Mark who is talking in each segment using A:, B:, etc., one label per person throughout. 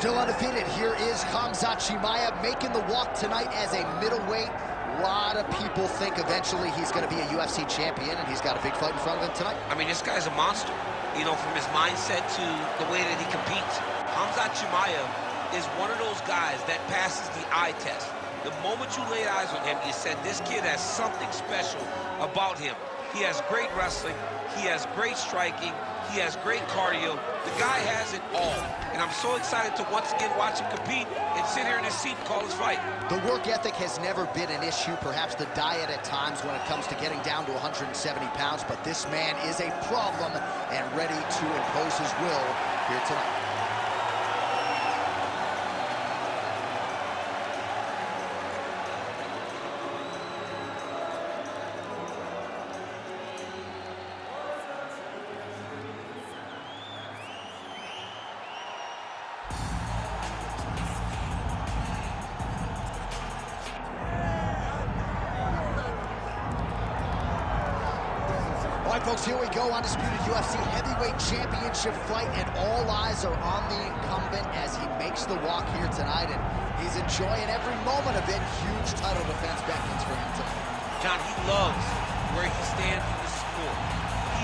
A: Still undefeated, here is Khamzat Chimaev making the walk tonight as a middleweight. A lot of people think eventually he's going to be a UFC champion, and he's got a big fight in front of him tonight.
B: I mean, this guy's a monster, you know, from his mindset to the way that he competes. Khamzat Chimaev is one of those guys that passes the eye test. The moment you laid eyes on him, you said, this kid has something special about him. He has great wrestling, he has great striking, he has great cardio. The guy has it all. And I'm so excited to once again watch him compete and sit here in his seat and call his fight.
A: The work ethic has never been an issue, perhaps the diet at times when it comes to getting down to 170 pounds, but this man is a problem and ready to impose his will here tonight. All right, folks, here we go. Undisputed UFC heavyweight championship fight, and all eyes are on the incumbent as he makes the walk here tonight, and he's enjoying every moment of it. Huge title defense beckons for him tonight.
B: John, he loves where he stands in the sport.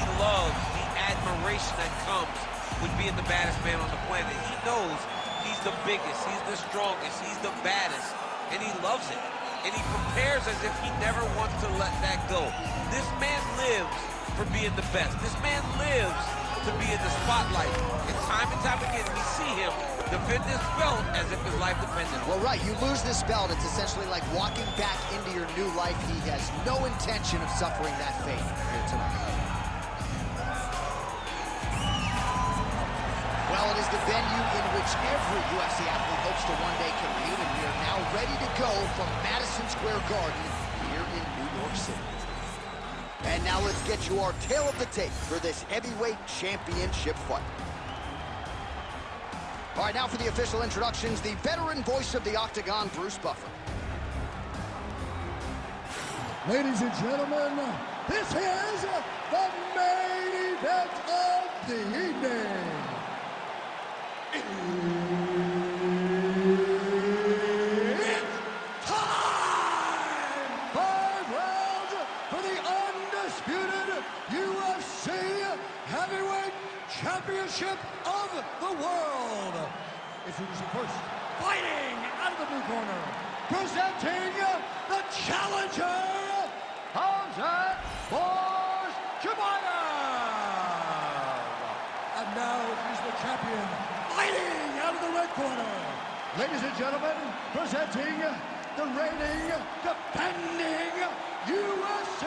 B: He loves the admiration that comes with being the baddest man on the planet. He knows he's the biggest, he's the strongest, he's the baddest, and he loves it. And he prepares as if he never wants to let that go. This man lives for being the best. This man lives to be in the spotlight. And time again, we see him defend this belt as if his life depended on it.
A: Well, right, you lose this belt, it's essentially like walking back into your new life. He has no intention of suffering that fate here tonight. Well, it is the venue in which every UFC athlete hopes to one day compete, and we are now ready to go from Madison Square Garden here in New York City. And now let's get you our tale of the tape for this heavyweight championship fight. All right, now for the official introductions, the veteran voice of the Octagon, Bruce Buffer.
C: Ladies and gentlemen, this is the main event of the evening. It's time! 5 rounds for the undisputed UFC Heavyweight Championship of the world. Introducing first, fighting out of the blue corner, presenting the challenger, Khamzat Chimaev. And now he's the champion, fighting out of the red corner. Ladies and gentlemen, presenting the reigning, defending UFC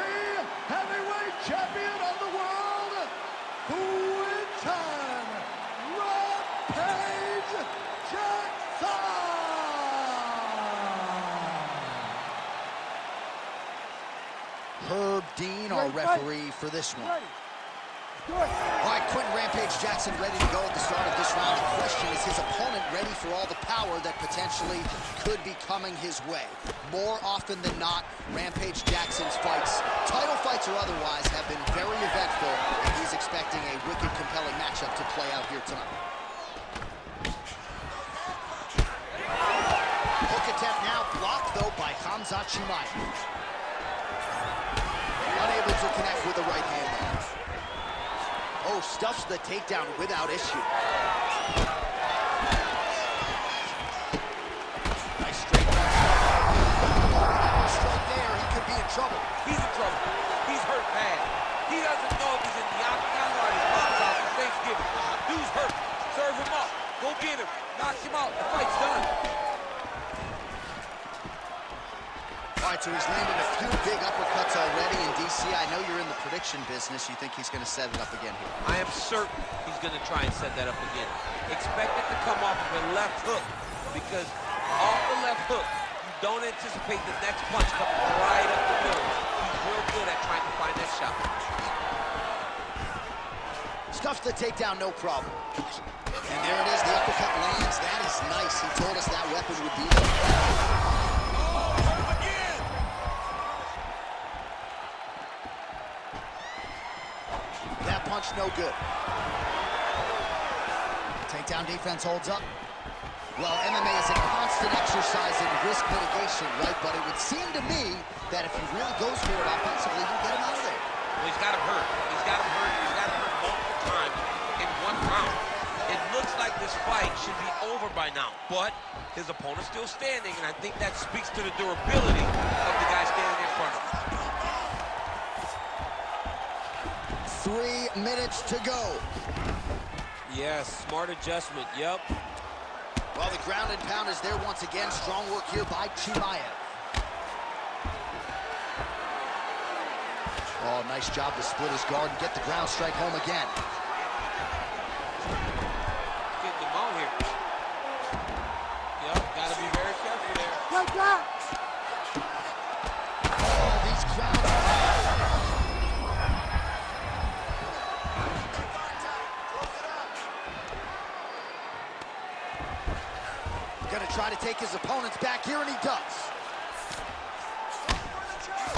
C: heavyweight champion of the world, two-time Rampage Jackson.
A: Herb Dean, our referee for this one. All right, Quentin Rampage Jackson ready to go at the start of this round. The question is his opponent ready for all the power that potentially could be coming his way. More often than not, Rampage Jackson's fights, title fights or otherwise, have been very eventful, and he's expecting a wicked, compelling matchup to play out here tonight. Hook attempt now blocked, though, by Khamzat Chimaev. Unable to connect with the right hand there. Oh, stuffs the takedown without issue. Nice straight back. Straight there, he could be in trouble.
B: He's in trouble. He's hurt bad. He doesn't know if he's in the octagon or at his mom's house for Thanksgiving. Dude's hurt. Serve him up. Go get him. Knock him out. The fight's done.
A: All right, so he's landed a few big uppercuts already in DC. I know you're in the prediction business. You think he's going to set it up again here?
B: I am certain he's going to try and set that up again. Expect it to come off of a left hook, because off the left hook, you don't anticipate the next punch coming right up the middle. He's real good at trying to find that shot.
A: Stuffs the takedown, no problem. And there it is, the uppercut lands. That is nice. He told us that weapon would be there. Punch no good. Takedown defense holds up. Well, MMA is a constant exercise in risk mitigation, right? But it would seem to me that if he really goes for it offensively, you get him out of there.
B: Well, he's got him hurt. He's got him hurt. He's got him hurt multiple times in one round. It looks like this fight should be over by now, but his opponent's still standing, and I think that speaks to the durability of the guy standing in front of him.
A: 3 minutes to go.
B: Yes, smart adjustment, yep.
A: Well, the ground and pound is there once again. Strong work here by Chimaev. Oh, nice job to split his guard and get the ground strike home again.
B: Getting him out here. Yep, gotta be very careful there.
A: Oh, these ground and gonna try to take his opponents back here, and he does.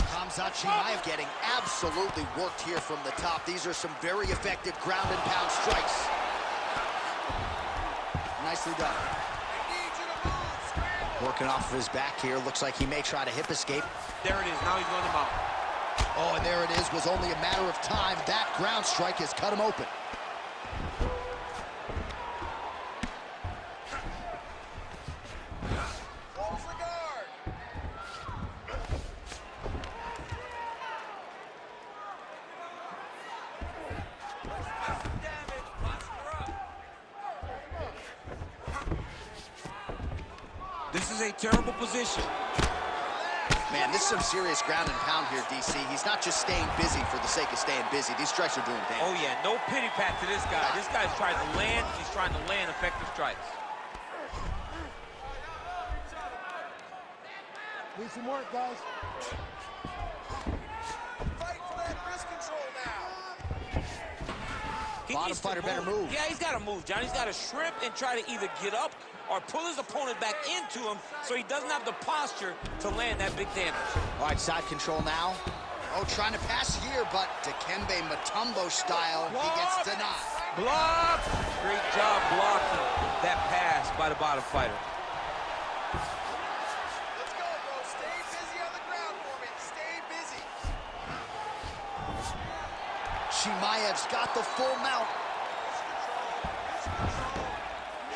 A: Khamzat Chimaev getting absolutely worked here from the top. These are some very effective ground and pound strikes. Nicely done. Working off of his back here. Looks like he may try to hip escape.
B: There it is. Now he's going him out.
A: Oh, and there it is. Was only a matter of time. That ground strike has cut him open.
B: This is a terrible position.
A: Man, this is some serious ground and pound here, DC. He's not just staying busy for the sake of staying busy. These strikes are doing damage.
B: Oh, yeah, no pity pat to this guy. This guy's trying to land. He's trying to land effective strikes.
C: Need some work, guys.
D: Fight for that wrist control now.
A: Bottom fighter better move.
B: Yeah, he's got to move, John. He's got to shrimp and try to either get up or pull his opponent back into him so he doesn't have the posture to land that big damage.
A: All right, side control now. Oh, trying to pass here, but Dikembe Mutombo style, he gets denied.
B: Block! Great job blocking that pass by the bottom fighter.
D: Let's go, bro. Stay busy on the ground for me. Stay busy.
A: Chimaev's got the full mount.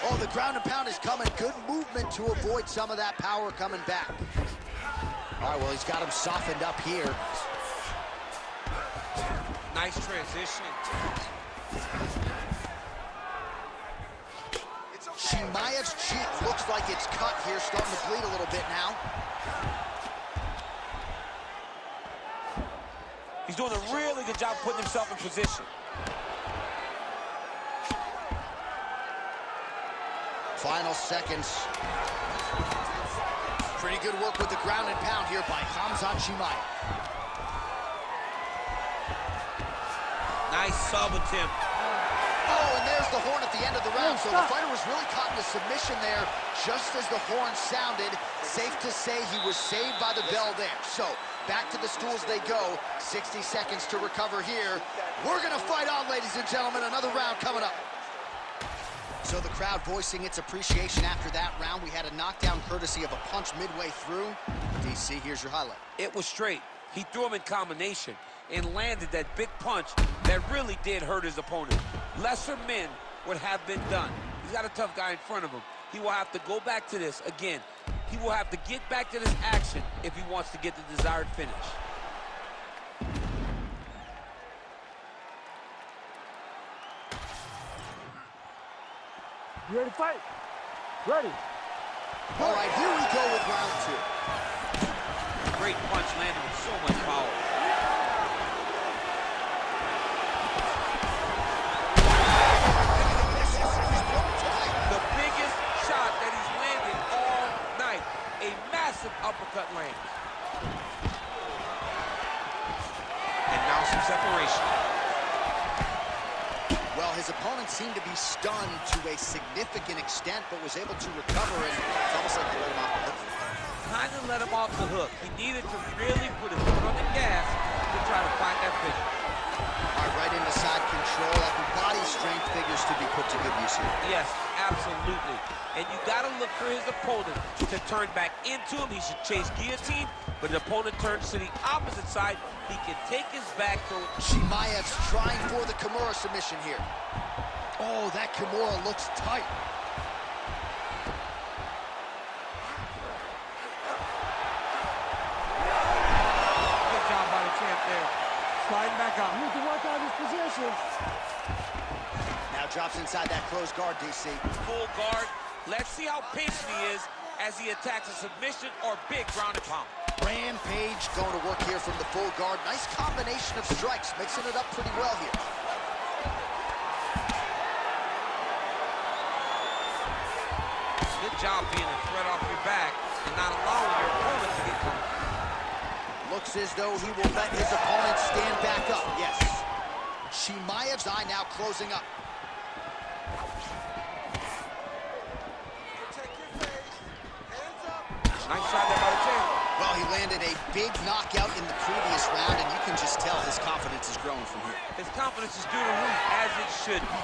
A: Oh, the ground and pound is coming. Good movement to avoid some of that power coming back. All right, well, he's got him softened up here.
B: Nice transition.
A: Chimaev's cheek looks like it's cut here, starting to bleed a little bit now.
B: He's doing a really good job putting himself in position.
A: Final seconds. Pretty good work with the ground and pound here by Khamzat Chimaev.
B: Nice sub attempt.
A: Oh, and there's the horn at the end of the round. So the fighter was really caught in a submission there just as the horn sounded. Safe to say he was saved by the bell there. So back to the stools they go. 60 seconds to recover here. We're going to fight on, ladies and gentlemen. Another round coming up. So the crowd voicing its appreciation after that round. We had a knockdown courtesy of a punch midway through. DC, here's your highlight.
B: It was straight. He threw him in combination and landed that big punch that really did hurt his opponent. Lesser men would have been done. He's got a tough guy in front of him. He will have to go back to this again. He will have to get back to this action if he wants to get the desired finish.
C: You ready to fight? Ready.
A: All right, here we go with round two.
B: Great punch landed with so much power. The biggest shot that he's landed all night. A massive uppercut lands. And now some separation.
A: Well, his opponent seemed to be stunned to a significant extent, but was able to recover, and it's almost like they let him off the hook.
B: Kind of let him off the hook. He needed to really put his foot on the gas to try to find that finish.
A: All right, right into side control. Upper body strength figures to be put to good use here.
B: Yes, absolutely. And you got to look for his opponent to turn back into him. He should chase guillotine, but the opponent turns to the opposite side. He can take his back throw.
A: Chimaev's trying for the Kimura submission here. Oh, that Kimura looks tight.
E: Good job by the champ there. Sliding back up.
C: Need to work on his position.
A: Now drops inside that closed guard, DC.
B: Full guard. Let's see how patient he is as he attacks a submission or big ground and pound.
A: Rampage going to work here from the full guard. Nice combination of strikes, mixing it up pretty well here.
B: Good job being a threat off your back and not allowing your opponent to get caught.
A: Looks as though he will let his opponent stand back up. Yes. Chimaev's eye now closing up.
D: Protect your face. Hands up.
B: Nice shot there by the champ.
A: Well, he landed a big knockout in the previous round, and you can just tell his confidence is growing from here.
B: His confidence is through the roof, as it should be.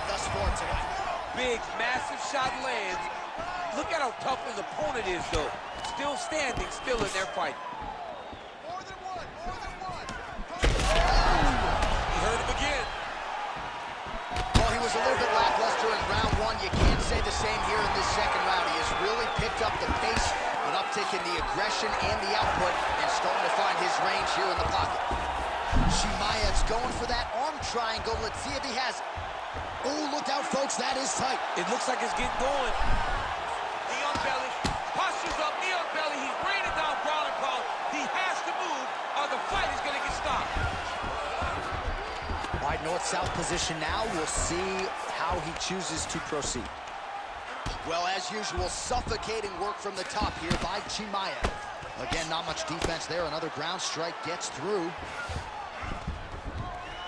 A: Thus far tonight.
B: Big, massive shot lands. Look at how tough his opponent is, though. Still standing, still in their fight.
D: More than one. More than one.
B: He hurt him again.
A: Well, he was a little bit lackluster in round one. You can't say the same here in this second round. He has really picked up the pace, an uptick in the aggression and the output, and starting to find his range here in the pocket. Chimaev's going for that arm triangle. Let's see if he has it. Oh, look out, folks. That is tight.
B: It looks like it's getting going. Knee on belly. Postures up, knee on belly. He's raining down ground and pound. He has to move or the fight is going to get stopped.
A: All right, north-south position now. We'll see how he chooses to proceed. Well, as usual, suffocating work from the top here by Chimaev. Again, not much defense there. Another ground strike gets through.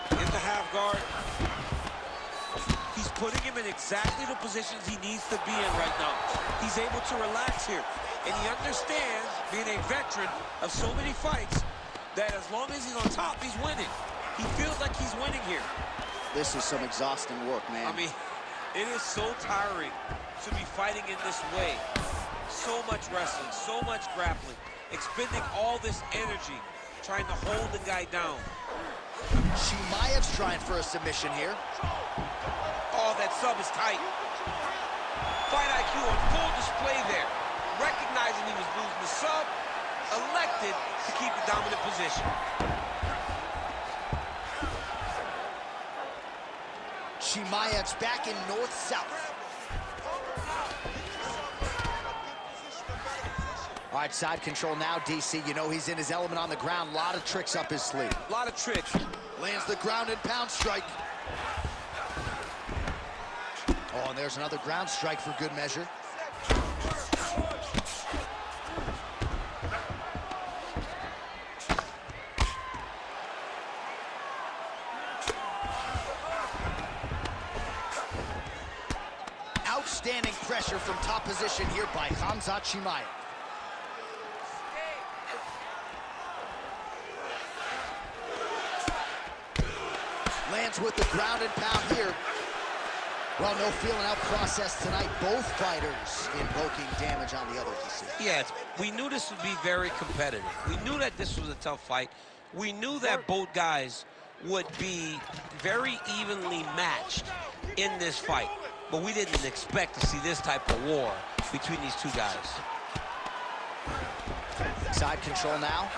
B: In the half guard. He's putting him in exactly the positions he needs to be in right now. He's able to relax here. And he understands, being a veteran of so many fights, that as long as he's on top, he's winning. He feels like he's winning here.
A: This is some exhausting work, man.
B: I mean, it is so tiring to be fighting in this way. So much wrestling, so much grappling, expending all this energy, trying to hold the guy down.
A: Chimaev's trying for a submission here.
B: Oh, that sub is tight. Fight IQ on full display there. Recognizing he was losing the sub, elected to keep the dominant position.
A: Chimaev's back in north-south. All right, side control now, DC. You know he's in his element on the ground. A lot of tricks up his sleeve.
B: A lot of tricks.
A: Lands the ground and pound strike. Oh, and there's another ground strike for good measure. Outstanding pressure from top position here by Khamzat Chimaev. Lands with the ground and pound here. Well, no feeling out process tonight. Both fighters invoking damage on the other, DC.
B: Yes, we knew this would be very competitive. We knew that this was a tough fight. We knew that both guys would be very evenly matched in this fight. But we didn't expect to see this type of war between these two guys.
A: Side control now.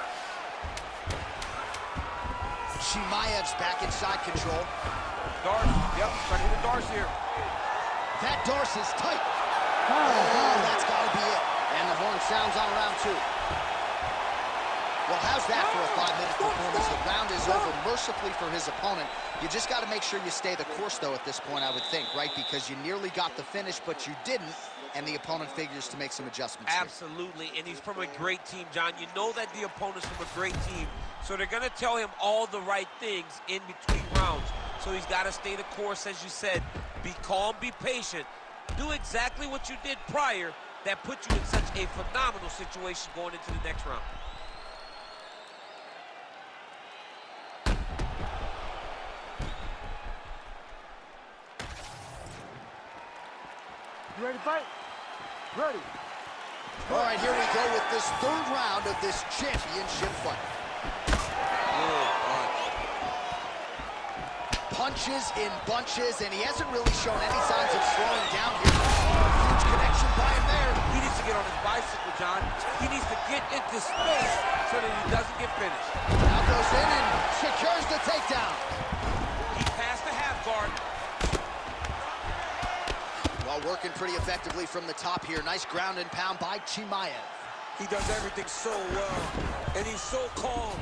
A: Chimaev's back in side control.
B: Darce, yep, trying to hit the Darce here.
A: That Darce is tight. Oh, that's got to be it. And the horn sounds on round two. Well, how's that for a 5-minute performance? The round is over mercifully for his opponent. You just got to make sure you stay the course, though, at this point, I would think, right? Because you nearly got the finish, but you didn't, and the opponent figures to make some adjustments.
B: Absolutely, and he's from a great team, John. You know that the opponent's from a great team, so they're going to tell him all the right things in between rounds. So he's got to stay the course, as you said. Be calm, be patient. Do exactly what you did prior that put you in such a phenomenal situation going into the next round.
E: ready to fight? Ready.
A: All right, here we go with this third round of this championship fight. Punches in bunches, and he hasn't really shown any signs of slowing down here. Huge connection by him there.
B: He needs to get on his bicycle, John. He needs to get into space so that he doesn't get finished.
A: Now goes in and secures the takedown.
B: He passed the half guard.
A: Well, working pretty effectively from the top here. Nice ground and pound by Chimaev.
E: He does everything so well, and he's so calm.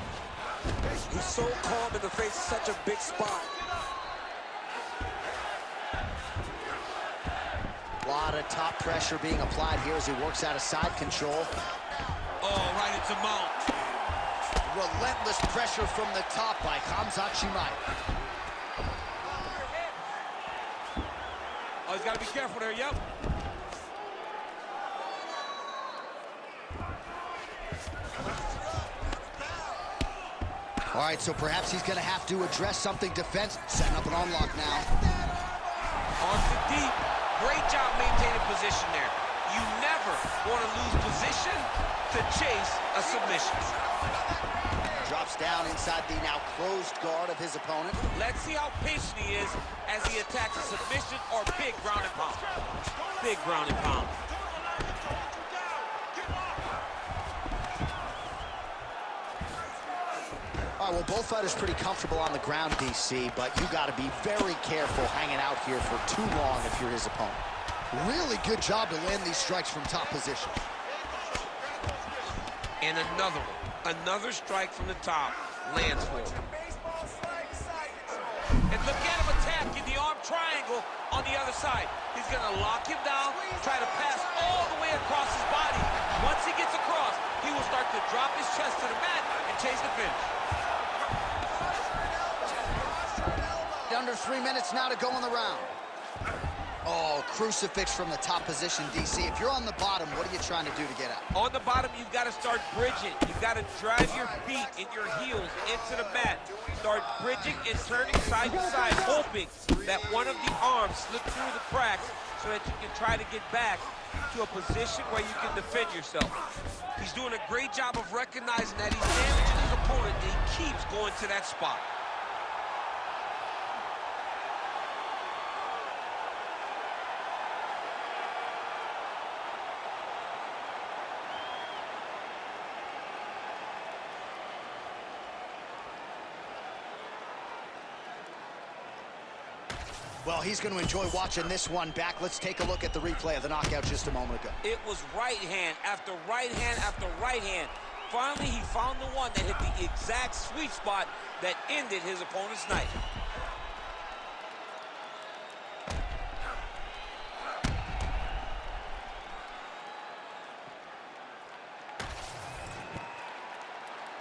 E: He's so calm in the face of such a big spot.
A: A lot of top pressure being applied here as he works out of side control.
B: Oh, right into mount.
A: Relentless pressure from the top by Khamzat Chimaev.
B: Oh, he's got to be careful there, yep.
A: All right, so perhaps he's going to have to address something defensive. Setting up an unlock now.
B: Arms are deep. Great job maintaining position there. You never want to lose position to chase a submission.
A: Drops down inside the now closed guard of his opponent.
B: Let's see how patient he is as he attacks a submission or big ground and pound. Big ground and pound.
A: All right, well, both fighters pretty comfortable on the ground, DC, but you got to be very careful hanging out here for too long if you're his opponent. Really good job to land these strikes from top position.
B: And another one. Another strike from the top lands for him. And look at him attacking the arm triangle on the other side. He's going to lock him down, try to pass all the way across his body. Once he gets across, he will start to drop his chest to the mat and chase the finish.
A: Under 3 minutes now to go in the round. Oh, crucifix from the top position, DC. If you're on the bottom, what are you trying to do to get out?
B: On the bottom, you've got to start bridging. You've got to drive your feet and your heels into the mat. Start bridging and turning side to side, hoping that one of the arms slips through the cracks so that you can try to get back to a position where you can defend yourself. He's doing a great job of recognizing that he's damaging his opponent, and he keeps going to that spot.
A: Well, he's going to enjoy watching this one back. Let's take a look at the replay of the knockout just a moment ago.
B: It was right hand after right hand after right hand. Finally, he found the one that hit the exact sweet spot that ended his opponent's night.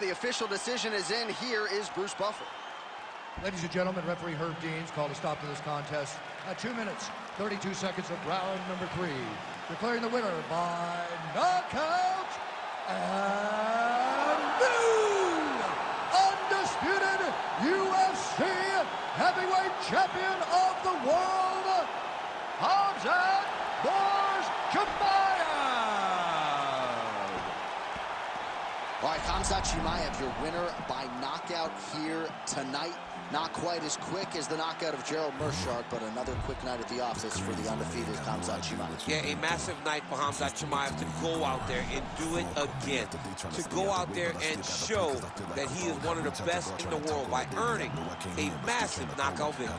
A: The official decision is in. Here is Bruce Buffer.
C: Ladies and gentlemen, referee Herb Deans called a stop to this contest at 2 minutes, 32 seconds of round number 3. Declaring the winner by knockout and new undisputed UFC heavyweight champion of the world, Khamzat Chimaev.
A: All right, Khamzat Chimaev, your winner by knockout here tonight. Not quite as quick as the knockout of Gerald Meerschaert, but another quick night at the office for the undefeated Khamzat Chimaev.
B: Yeah, a massive night for Khamzat Chimaev to go out there and do it again. To go out there and show that he is one of the best in the world by earning a massive knockout victory.